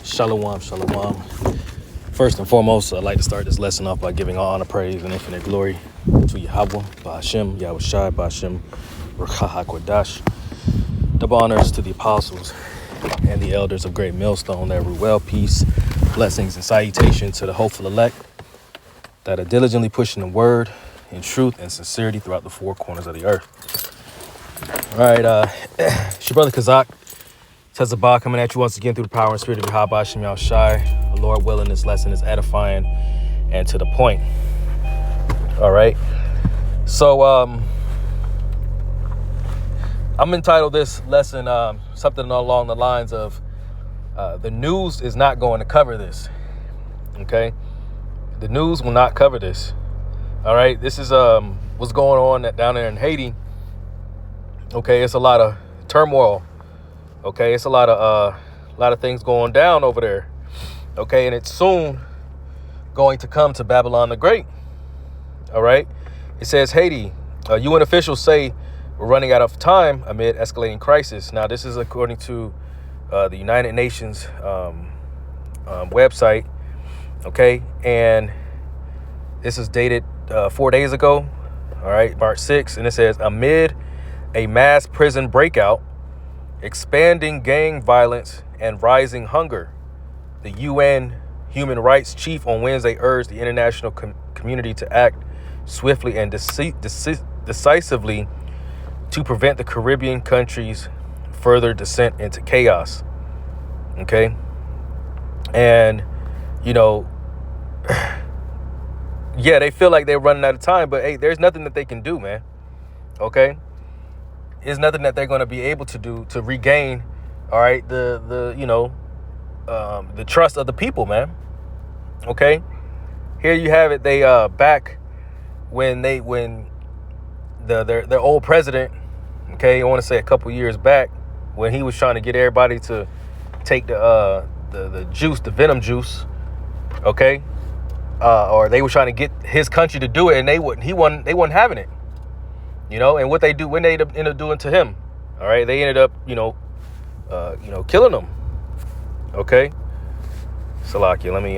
Shalom, shalom. First and foremost, I'd like to start this lesson off by giving all honor, praise, and infinite glory to Yahweh, Ba'ashem, Yahweh Shai, Ba'ashem, Ruach HaKodesh. Double honors to the apostles and the elders of Great Millstone that rule well, peace, blessings, and salutation to the hopeful elect that are diligently pushing the word in truth and sincerity throughout the four corners of the earth. All right, it's your brother Kazak. Tezabah coming at you once again through the power and spirit of Yahweh Shem Yahweh Shai. The Lord willing, this lesson is edifying and to the point. All right. So I'm entitled this lesson something along the lines of the news is not going to cover this. Okay. The news will not cover this. All right. This is what's going on down there in Haiti. Okay. It's a lot of turmoil. Okay, it's a lot of things going down over there. Okay, and it's soon going to come to Babylon the Great. All right, it says Haiti. UN officials say we're running out of time amid escalating crisis. Now, this is according to the United Nations website. Okay, and this is dated 4 days ago. All right, March 6th, and it says amid a mass prison breakout, expanding gang violence, and rising hunger, the UN human rights chief on Wednesday urged the international community to act swiftly and decisively to prevent the Caribbean countries' further descent into chaos. Okay. And, you know, yeah, they feel like they're running out of time, but hey, there's nothing that they can do, man. Okay. There's nothing that they're going to be able to do to regain, all right, the trust of the people, man. Okay, here you have it. They back when their old president, okay, I want to say a couple years back, when he was trying to get everybody to take the juice, the venom juice, okay, or they were trying to get his country to do it, and they wasn't having it. You know, and what they do when they end up doing to him, all right, they ended up, killing him. Okay, Salakia, let me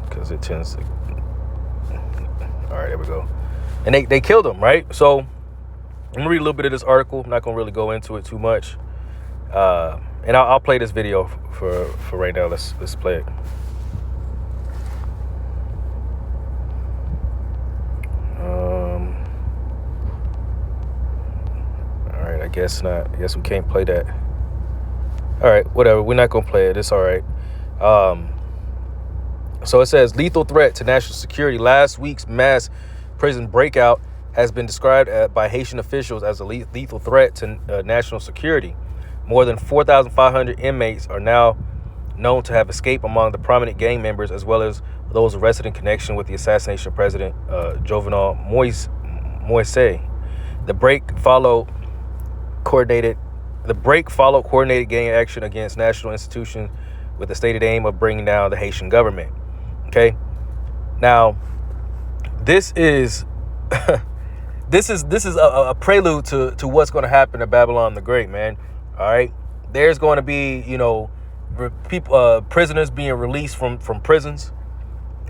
because it tends to. All right, there we go. And they killed him, right? So I'm gonna read a little bit of this article. I'm not gonna really go into it too much, and I'll play this video for right now. Let's play it. I guess not. I guess we can't play that. All right, whatever. We're not going to play it. It's all right. So it says lethal threat to national security. Last week's mass prison breakout has been described by Haitian officials as a lethal threat to national security. More than 4,500 inmates are now known to have escaped among the prominent gang members, as well as those arrested in connection with the assassination of President Jovenel Moise. The break followed coordinated gang action against national institutions with the stated aim of bringing down the Haitian government. Okay, now this is this is a prelude to what's going to happen to Babylon the Great, man. All right, there's going to be people prisoners being released from prisons.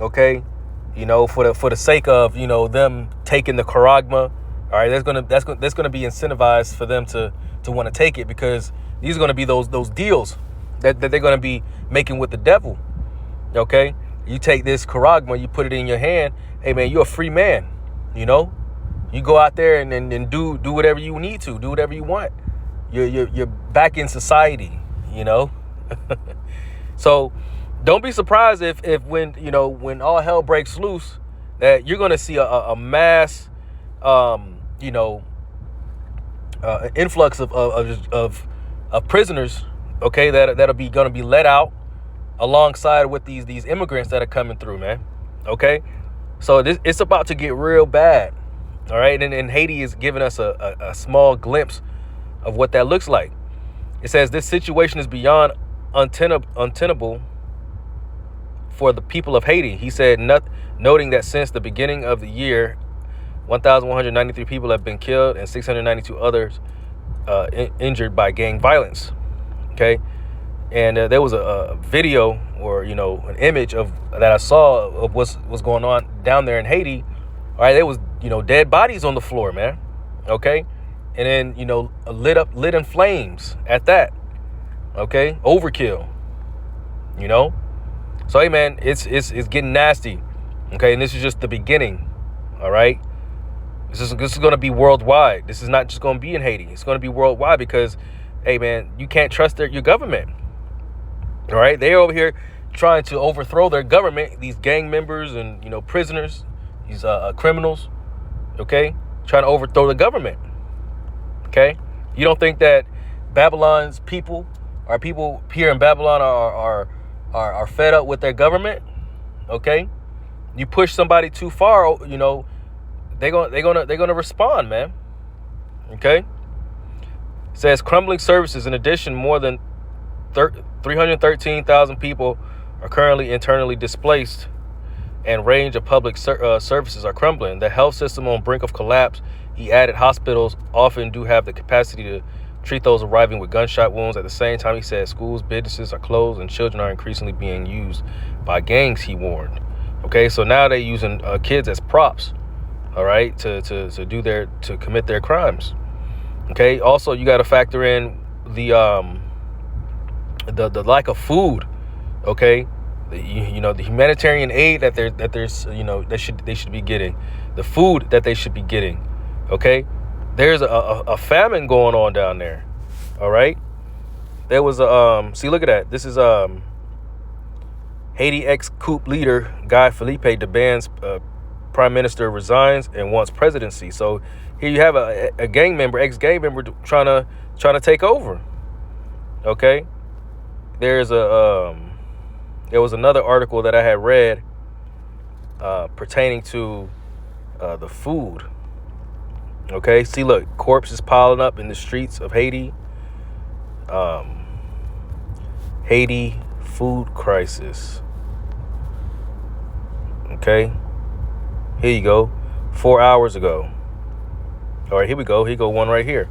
Okay, for the sake of them taking the charagma. All right, that's gonna be incentivized for them to want to take it, because these are gonna be those deals that they're gonna be making with the devil. Okay, you take this charagma, you put it in your hand. Hey man, you're a free man. You go out there and do whatever you need to, do whatever you want. You're back in society. So don't be surprised if when all hell breaks loose, that you're gonna see a mass influx of prisoners, okay, that'll be gonna be let out alongside with these immigrants that are coming through, man. Okay, so it's about to get real bad. All right, and Haiti is giving us a small glimpse of what that looks like. It says this situation is beyond untenable for the people of Haiti. He said, noting that since the beginning of the year, 1,193 people have been killed and 692 others injured by gang violence. Okay. And there was a video, or an image of that I saw of what's going on down there in Haiti. All right, there was dead bodies on the floor, man. Okay, and then lit in flames at that. Okay, overkill. So hey, man, it's getting nasty. Okay, and this is just the beginning. All right, this is going to be worldwide. This is not just going to be in Haiti. It's going to be worldwide because, hey, man, you can't trust your government. All right, they're over here trying to overthrow their government. These gang members and prisoners, these criminals. Okay, trying to overthrow the government. Okay, you don't think that Babylon's people, our people here in Babylon, are fed up with their government? Okay, you push somebody too far, they're gonna respond, man. Okay, it says crumbling services. In addition, more than 313,000 people are currently internally displaced, and range of public services are crumbling. The health system on brink of collapse. He added hospitals often do have the capacity to treat those arriving with gunshot wounds. At the same time, he said schools, businesses are closed, and children are increasingly being used by gangs, he warned. Okay, so now they're using kids as props, all right, to commit their crimes. Okay, also you got to factor in the lack of food. Okay, the humanitarian aid that they should be getting, the food that they should be getting. Okay, there's a famine going on down there. All right, there was see, look at that. This is Haiti ex-coup leader Guy Philippe demands prime minister resigns and wants presidency. So here you have a gang member, ex-gang member, trying to take over. Okay, there was another article that I had read pertaining to the food. Okay, see, look, corpses piling up in the streets of Haiti. Haiti food crisis. Okay, here you go. 4 hours ago. All right, here we go. Here go one right here.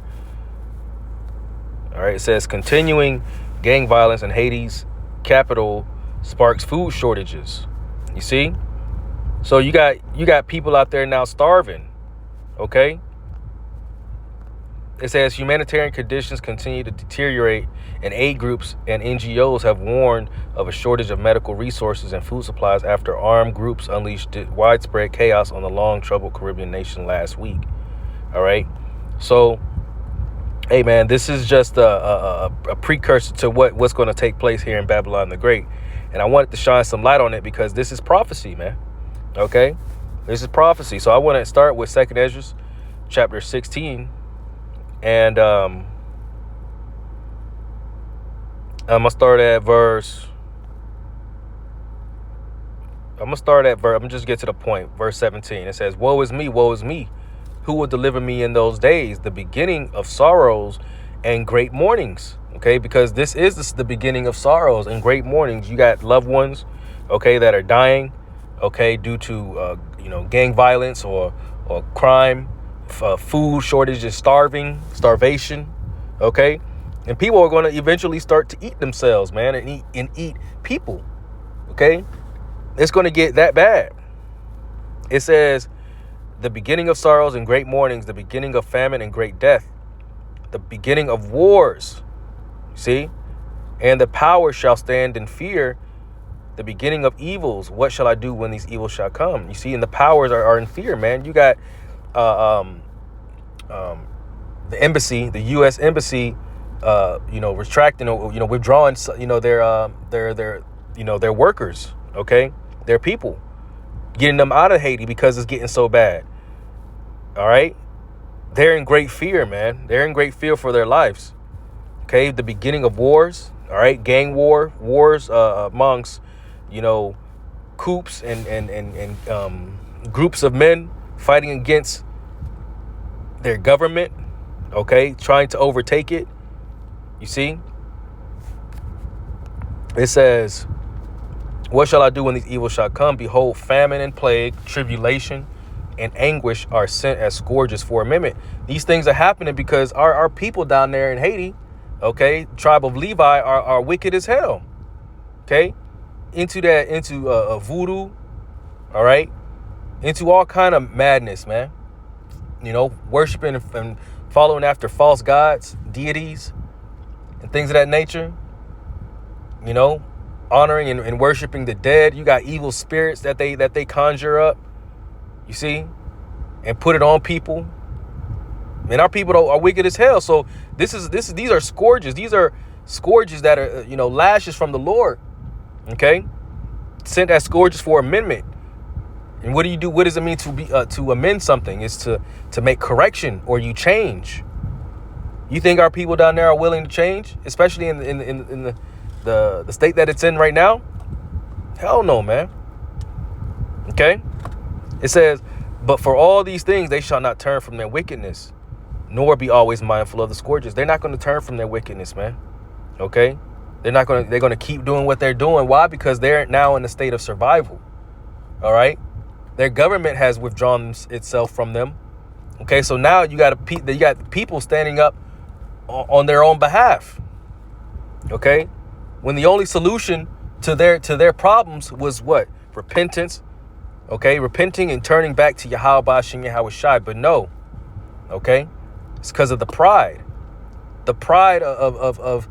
All right, it says continuing gang violence in Haiti's capital sparks food shortages. You see? So you got people out there now starving. Okay? It says humanitarian conditions continue to deteriorate, and aid groups and NGOs have warned of a shortage of medical resources and food supplies after armed groups unleashed widespread chaos on the long troubled Caribbean nation last week. All right. So, hey, man, this is just a precursor to what's going to take place here in Babylon the Great. And I wanted to shine some light on it because this is prophecy, man. Okay, this is prophecy. So I want to start with 2nd Ezra chapter 16. And I'm going to start at verse. I'm going to just get to the point. Verse 17. It says, woe is me, who will deliver me in those days? The beginning of sorrows and great mournings. Okay, because this is the beginning of sorrows and great mournings. You got loved ones, okay, that are dying, okay, due to gang violence or crime, food shortages, starvation, okay, and people are going to eventually start to eat themselves, man, and eat people. Okay, it's going to get that bad. It says the beginning of sorrows and great mournings, the beginning of famine and great death, the beginning of wars. See, and the power shall stand in fear, the beginning of evils. What shall I do when these evils shall come? You see, and the powers are in fear, man. You got the embassy, the U.S. embassy, retracting, withdrawing, their workers, okay, their people, getting them out of Haiti because it's getting so bad. All right, they're in great fear, man. They're in great fear for their lives. Okay, the beginning of wars. All right, gang wars amongst, coups and groups of men fighting against their government. Okay, trying to overtake it. You see, it says, what shall I do when these evils shall come? Behold, famine and plague, tribulation and anguish are sent as scourges for a minute. These things are happening because our people down there in Haiti, okay, tribe of Levi are wicked as hell. Okay, into voodoo, all right, into all kind of madness, man. Worshiping and following after false gods, deities, and things of that nature. Honoring and worshiping the dead. You got evil spirits that they conjure up, you see, and put it on people. And our people are wicked as hell. So these are scourges. These are scourges that are lashes from the Lord. Okay, sent as scourges for amendment. And what do you do? What does it mean to amend something? Is to make correction, or you change. You think our people down there are willing to change, especially in the state that it's in right now? Hell no, man. Okay, it says, but for all these things they shall not turn from their wickedness, nor be always mindful of the scourges. They're not going to turn from their wickedness, man. Okay, they're going to keep doing what they're doing. Why? Because they're now in a state of survival. All right. Their government has withdrawn itself from them. Okay, so now you got people standing up on their own behalf. Okay, when the only solution to their problems was what? Repentance. Okay, repenting and turning back to Yahweh Ba'ashem Yahweh Shai. But no, okay, it's because of the pride of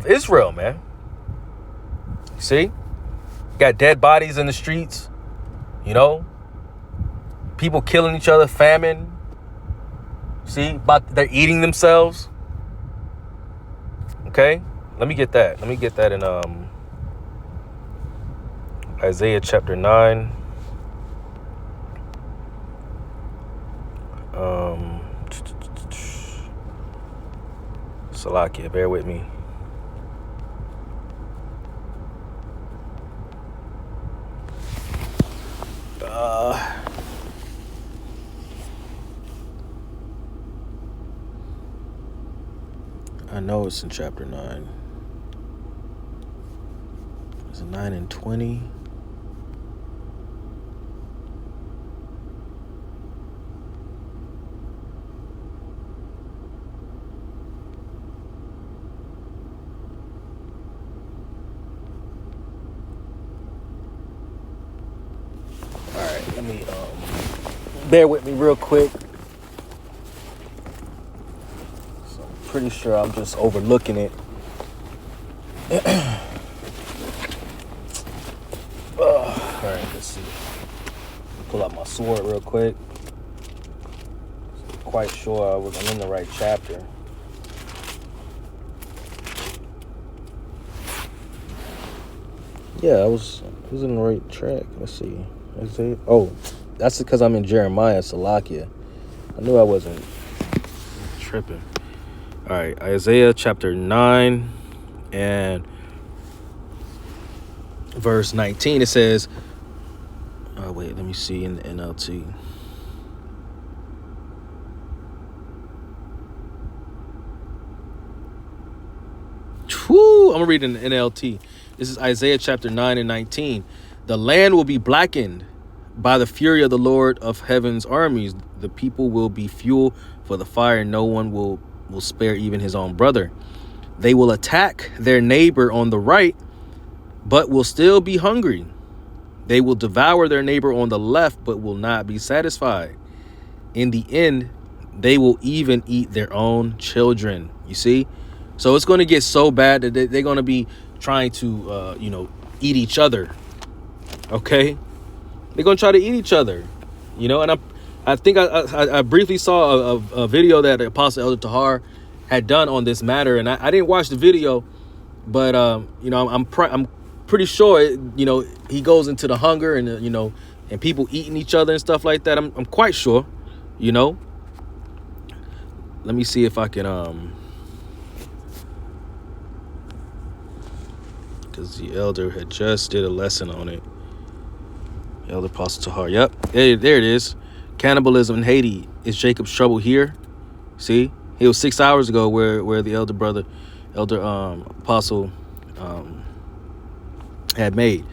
Israel, man. See? Got dead bodies in the streets, people killing each other, famine. See, they're eating themselves. Okay, let me get that in Isaiah chapter 9. Salakia, bear with me. I know it's in chapter 9. Is it 9 and 20? All right, let me bear with me real quick. Pretty sure I'm just overlooking it. All right, let's see. Pull out my sword real quick. Quite sure I'm in the right chapter. Yeah, I was in the right track. Let's see. Oh, that's because I'm in Jeremiah, Salakia. I knew I wasn't tripping. All right, Isaiah chapter 9 and verse 19, it says, wait, let me see in the NLT. Whew, I'm going to read in the NLT. This is Isaiah chapter 9 and 19. The land will be blackened by the fury of the Lord of heaven's armies. The people will be fuel for the fire, and no one will spare even his own brother. They will attack their neighbor on the right, but will still be hungry. They will devour their neighbor on the left, but will not be satisfied. In the end, they will even eat their own children. You see? So it's going to get so bad that they're going to be trying to, eat each other. Okay? They're going to try to eat each other. And I think I briefly saw a video that Apostle Elder Tahar had done on this matter, and I didn't watch the video, but I'm pretty sure he goes into the hunger and and people eating each other and stuff like that. I'm quite sure. Let me see if I can because the elder had just did a lesson on it. Elder Apostle Tahar. Yep, there it is. Cannibalism in Haiti. Is Jacob's trouble here? See, it was 6 hours ago where the elder apostle had made.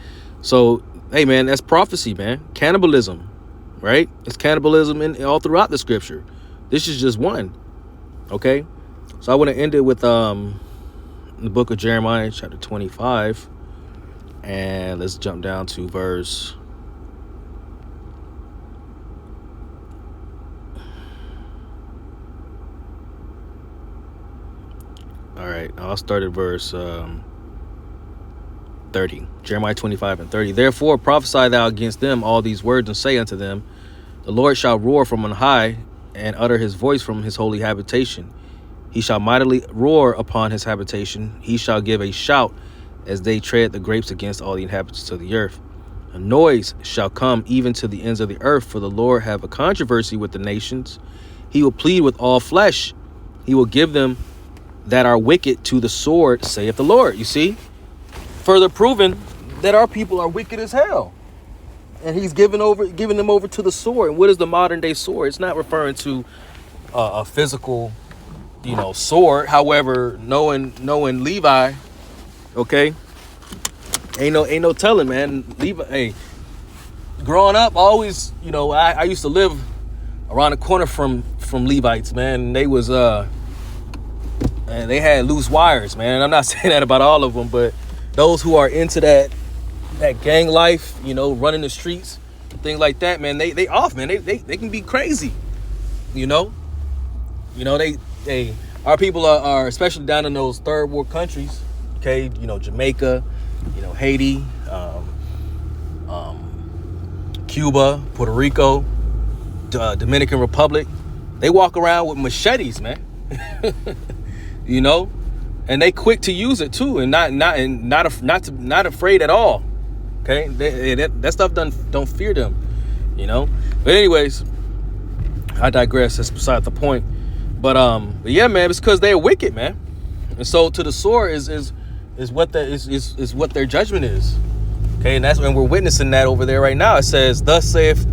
So hey man, that's prophecy, man. Cannibalism, right? It's cannibalism all throughout the scripture. This is just one. Okay, So I want to end it with the book of Jeremiah, chapter 25. And let's jump down to verse. All right, I'll start at verse 30. Jeremiah 25 and 30. Therefore prophesy thou against them all these words, and say unto them, the Lord shall roar from on high, and utter his voice from his holy habitation. He shall mightily roar upon his habitation. He shall give a shout as they tread the grapes against all the inhabitants of the earth. A noise shall come even to the ends of the earth, for the Lord have a controversy with the nations. He will plead with all flesh. He will give them that are wicked to the sword, saith the Lord. You see, further proving that our people are wicked as hell. And he's giving them over to the sword. And what is the modern day sword? It's not referring to a physical, sword. However, knowing Levi, okay, ain't no telling, man. Levi, hey, growing up, always, I used to live around the corner from Levites, man. And they was and they had loose wires, man. And I'm not saying that about all of them, but those who are into that gang life, running the streets, things like that, man, they off, man. They can be crazy, they our people are especially down in those third world countries, okay, Jamaica, Haiti, Cuba, Puerto Rico, Dominican Republic. They walk around with machetes, man. And they quick to use it too, and not afraid at all. Okay, that stuff don't fear them, But anyways, I digress. That's beside the point. But yeah, man, it's because they're wicked, man. And so to the sword is what their judgment is. Okay, and that's when we're witnessing that over there right now. It says, "Thus saith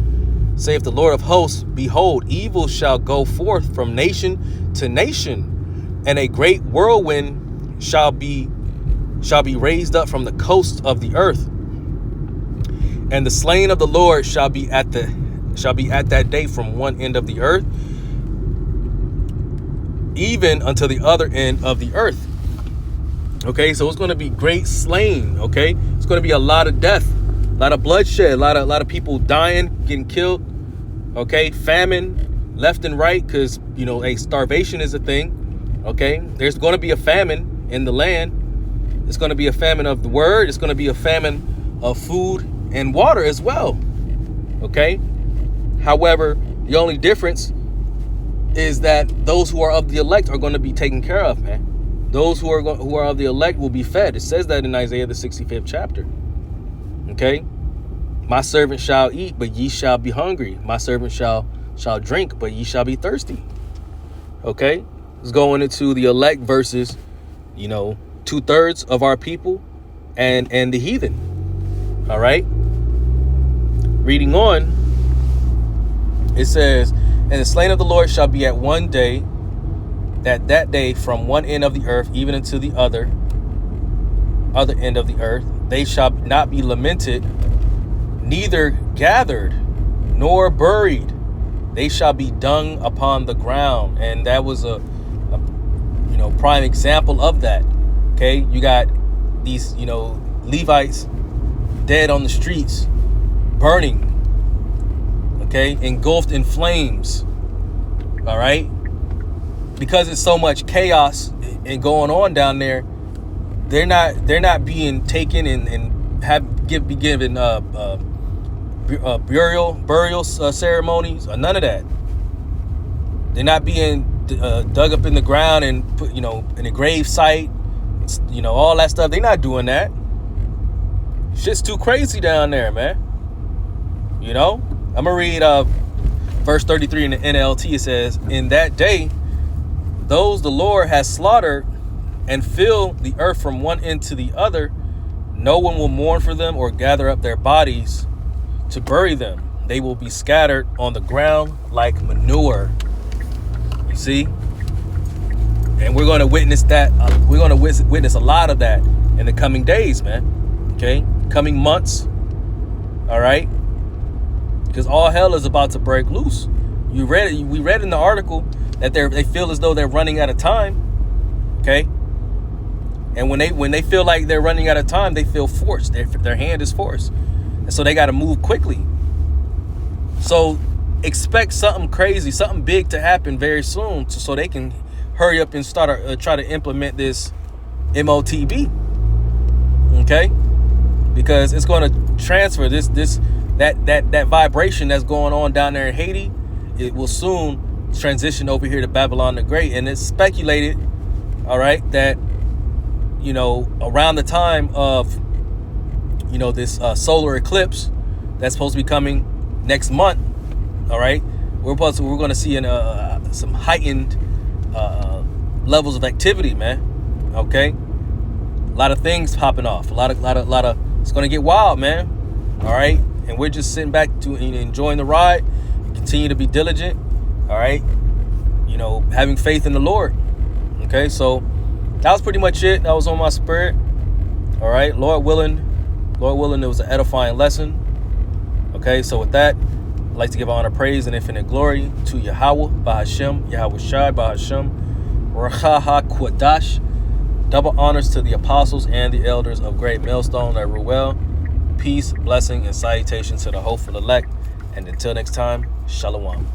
the Lord of hosts, behold, evil shall go forth from nation to nation, and a great whirlwind shall be raised up from the coast of the earth. And the slain of the Lord shall be at that day from one end of the earth, even unto the other end of the earth." Okay, so it's going to be great slain. Okay, it's going to be a lot of death, a lot of bloodshed, a lot of people dying, getting killed. Okay, famine left and right, because starvation is a thing. Okay, there's going to be a famine in the land. It's going to be a famine of the word. It's going to be a famine of food and water as well. Okay, however, the only difference is that those who are of the elect are going to be taken care of, man. Those who are of the elect will be fed. It says that in Isaiah the 65th chapter. Okay, my servant shall eat, but ye shall be hungry. My servant shall drink, but ye shall be thirsty. Okay, it's going into the elect versus 2/3 of our people and the heathen. All right, reading on, it says, "And the slain of the Lord shall be at one day, that day from one end of the earth even unto the other end of the earth. They shall not be lamented, neither gathered nor buried. They shall be dung upon the ground." And that was a prime example of that. Okay, you got these Levites dead on the streets, burning, okay, engulfed in flames. All right, because it's so much chaos and going on down there, they're not being taken and be given burial ceremonies or none of that. They're not being dug up in the ground and put in a grave site, all that stuff. They're not doing that. Shit's too crazy down there, man. I'm gonna read verse 33 in the NLT. It says, "In that day, those the Lord has slaughtered and filled the earth from one end to the other, no one will mourn for them or gather up their bodies to bury them. They will be scattered on the ground like manure." You see? And we're going to witness that. We're going to witness a lot of that in the coming days, man. Okay? Coming months. All right? Because all hell is about to break loose. We read in the article that they feel as though they're running out of time. Okay. And when they feel like they're running out of time, they feel forced. Their hand is forced. And so they got to move quickly. So expect something crazy, something big to happen very soon, so they can hurry up and start try to implement this MOTB. Okay? Because it's going to transfer that vibration that's going on down there in Haiti. It will soon transition over here to Babylon the Great. And it's speculated, all right, that, you know, around the time of, you know, this solar eclipse that's supposed to be coming next month, all right, we're going to see some heightened levels of activity, man. Okay, a lot of things popping off, a lot of it's going to get wild, man. All right, and we're just sitting back to enjoying the ride, continue to be diligent, all right, you know, having faith in the Lord. Okay, so that was pretty much it. That was on my spirit. All right, Lord willing, it was an edifying lesson. Okay, so with that, I'd like to give honor, praise, and infinite glory to Yahweh, Bahashem, Yahweh Shai, Bahashem, Rachaha Kwadash. Double honors to the apostles and the elders of Great Millstone at Ruel. Peace, blessing, and salutation to the hopeful elect. And until next time, Shalom.